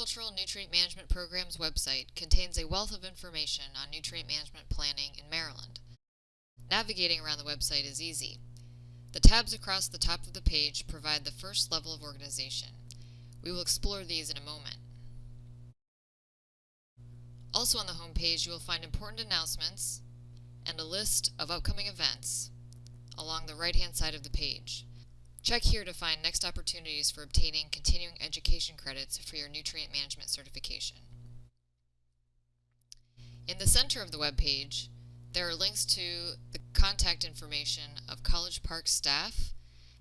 Agricultural Nutrient Management Program's website contains a wealth of information on nutrient management planning in Maryland. Navigating around the website is easy. The tabs across the top of the page provide the first level of organization. We will explore these in a moment. Also on the home page, you will find important announcements and a list of upcoming events along the right-hand side of the page. Check here to find next opportunities for obtaining continuing education credits for your nutrient management certification. In the center of the web page, there are links to the contact information of College Park staff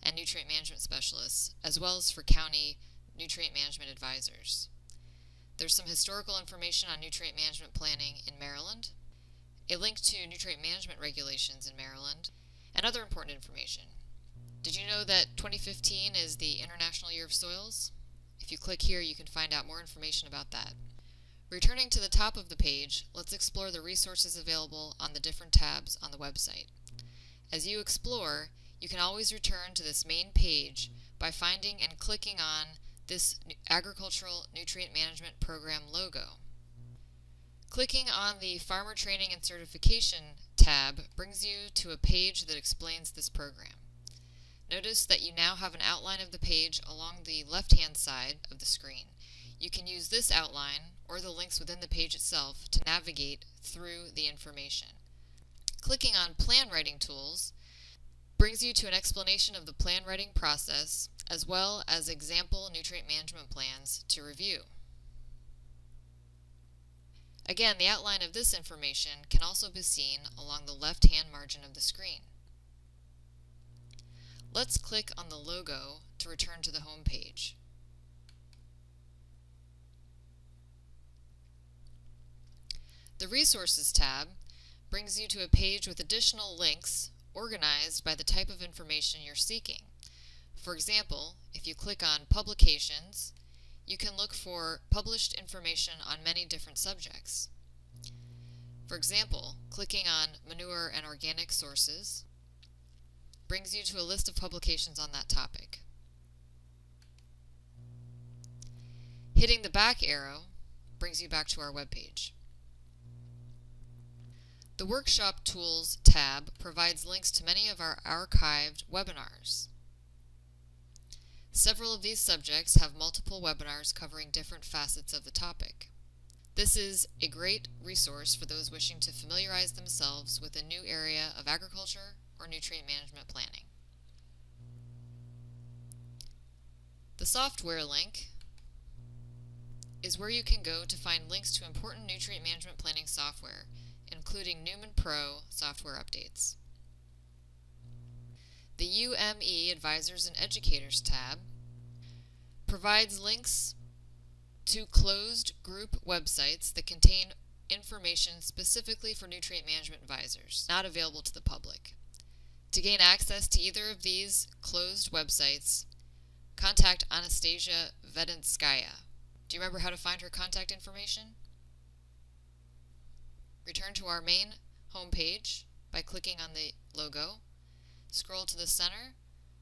and nutrient management specialists, as well as for county nutrient management advisors. There's some historical information on nutrient management planning in Maryland, a link to nutrient management regulations in Maryland, and other important information. Did you know that 2015 is the International Year of Soils? If you click here, you can find out more information about that. Returning to the top of the page, let's explore the resources available on the different tabs on the website. As you explore, you can always return to this main page by finding and clicking on this Agricultural Nutrient Management Program logo. Clicking on the Farmer Training and Certification tab brings you to a page that explains this program. Notice that you now have an outline of the page along the left-hand side of the screen. You can use this outline or the links within the page itself to navigate through the information. Clicking on Plan Writing Tools brings you to an explanation of the plan writing process as well as example nutrient management plans to review. Again, the outline of this information can also be seen along the left-hand margin of the screen. Let's click on the logo to return to the home page. The Resources tab brings you to a page with additional links organized by the type of information you're seeking. For example, if you click on Publications, you can look for published information on many different subjects. For example, clicking on Manure and Organic Sources brings you to a list of publications on that topic. Hitting the back arrow brings you back to our webpage. The Workshop Tools tab provides links to many of our archived webinars. Several of these subjects have multiple webinars covering different facets of the topic. This is a great resource for those wishing to familiarize themselves with a new area of agriculture or nutrient management planning. The software link is where you can go to find links to important nutrient management planning software, including Newman Pro software updates. The UME Advisors and Educators tab provides links to closed group websites that contain information specifically for nutrient management advisors, not available to the public. To gain access to either of these closed websites, contact Anastasia Vedinskaya. Do you remember how to find her contact information? Return to our main home page by clicking on the logo. Scroll to the center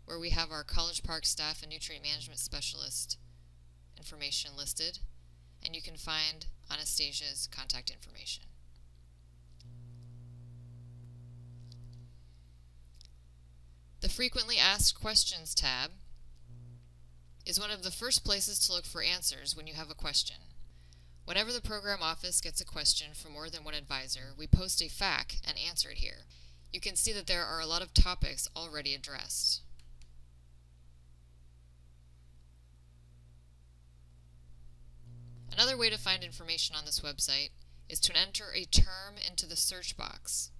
where we have our College Park staff and nutrient management specialist information listed, and you can find Anastasia's contact information. The Frequently Asked Questions tab is one of the first places to look for answers when you have a question. Whenever the program office gets a question from more than one advisor, we post a FAQ and answer it here. You can see that there are a lot of topics already addressed. Another way to find information on this website is to enter a term into the search box.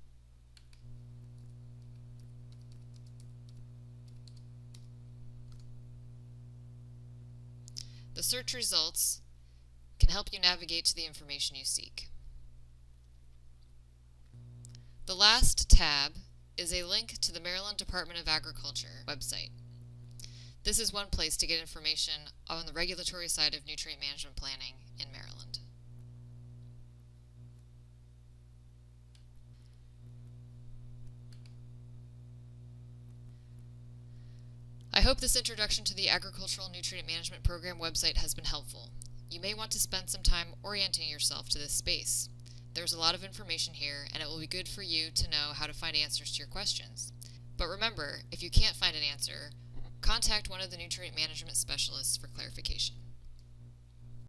The search results can help you navigate to the information you seek. The last tab is a link to the Maryland Department of Agriculture website. This is one place to get information on the regulatory side of nutrient management planning in Maryland. I hope this introduction to the Agricultural Nutrient Management Program website has been helpful. you may want to spend some time orienting yourself to this space. There's a lot of information here, and it will be good for you to know how to find answers to your questions. But remember, if you can't find an answer, contact one of the nutrient management specialists for clarification.